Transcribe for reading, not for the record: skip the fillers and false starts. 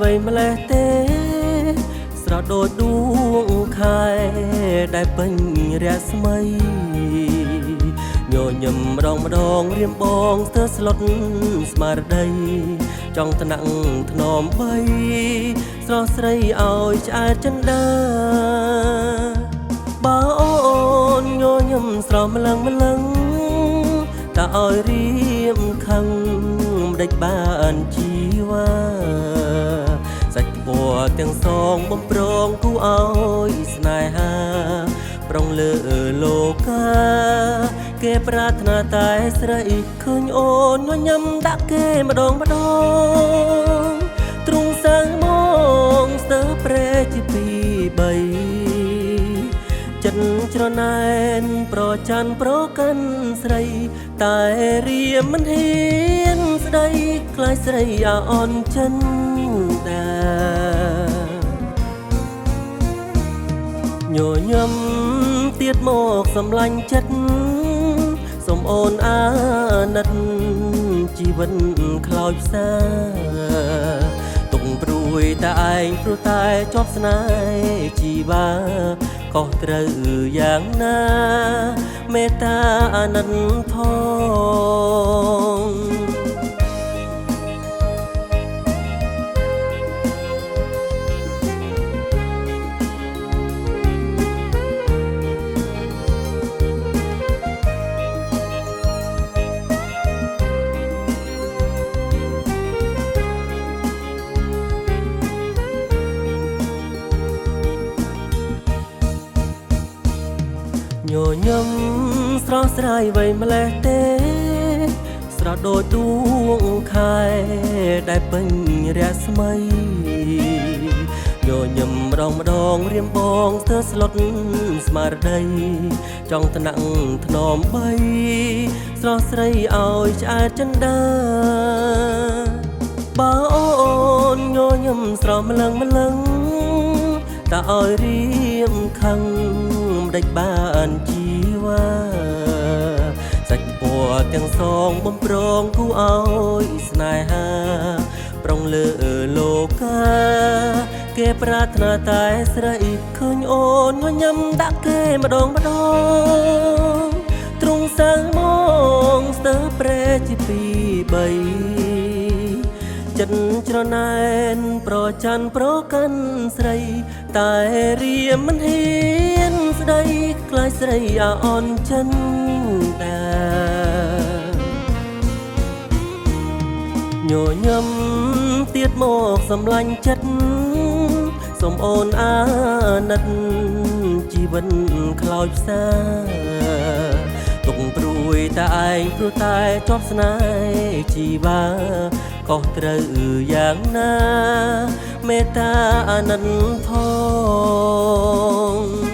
វ័យម្លេះទេស្រស់ដូចដួងខែដែលពេញរស្មីញញឹមម្ដងរៀមបងស្ទើរស្លុតស្មារតីចង់ថ្នាក់ធ្នមបីស្រស់ស្រីឲ្យឆ្អែតចិន្តាបើអូនញញឹមស្រស់ម្លឹងតើឲ្យរៀមខឹងម្ដេចបានជីវ៉ាសាច់ពណ៌ទាំងសងបំប្រងគូឲ្យស្នេហាប្រុងលើលោកាគេប្រាថ្នាតែស្រីឃើញអូនញញឹមដាក់គេម្ដងទ្រង់សាំងមកស្ទើរព្រែជាពីបីចិត្តច្រណែនប្រច័នប្រកាន់ស្រីតែរៀមមិនហ៊ានស្ដីខ្លាចស្រីអាអន់ចិនដាញញឹមទៀតមកសម្លាញ់ចិត្តសូមអូនអាណិតជីវិតខ្លោចផ្សាទុកព្រួយតែឯងព្រោះតែជាប់ស្នេហ៍ជីវ៉ាខុសត្រូវយ៉ាងណាមេត្តាអាណិតផងញញឹមស្រស់ស្រាយវ័យម្លេះទេស្រស់ដូចដួងខែដែលពេញរស្មីញញឹមម្ដងរៀមបងស្ទើរស្លុតស្មារតីចង់ថ្នាក់ធ្នមបីស្រស់ស្រីឲ្យឆ្អែតចិន្តាបើអូនញញឹមស្រស់ម្លឹងតើឲ្យរៀមខឹងម្ដេចបានជីវ៉ាសាច់ពណ៌ទាំងសងបំប្រងគូឲ្យស្នេហាប្រុងលើលោកាគេប្រាថ្នាតែស្រីឃើញអូនញញឹមដាក់គេម្ដងទ្រង់សាំងមកស្ទើរព្រែជាពីបីចិត្តច្រណែនប្រច័នប្រកាន់ស្រីតែរៀមមិនហ៊ានស្ដីខ្លាចស្រីអាអន់ចិនដាញញឹមទៀតមកសម្លាញ់ចិត្តសូមអូនអាណិតជីវិតខ្លោចផ្សាទុកព្រួយតែឯងព្រោះតែជាប់ស្នេហ៍ជីវ៉ាខុសត្រូវយ៉ាងណាមេត្តាអាណិតផង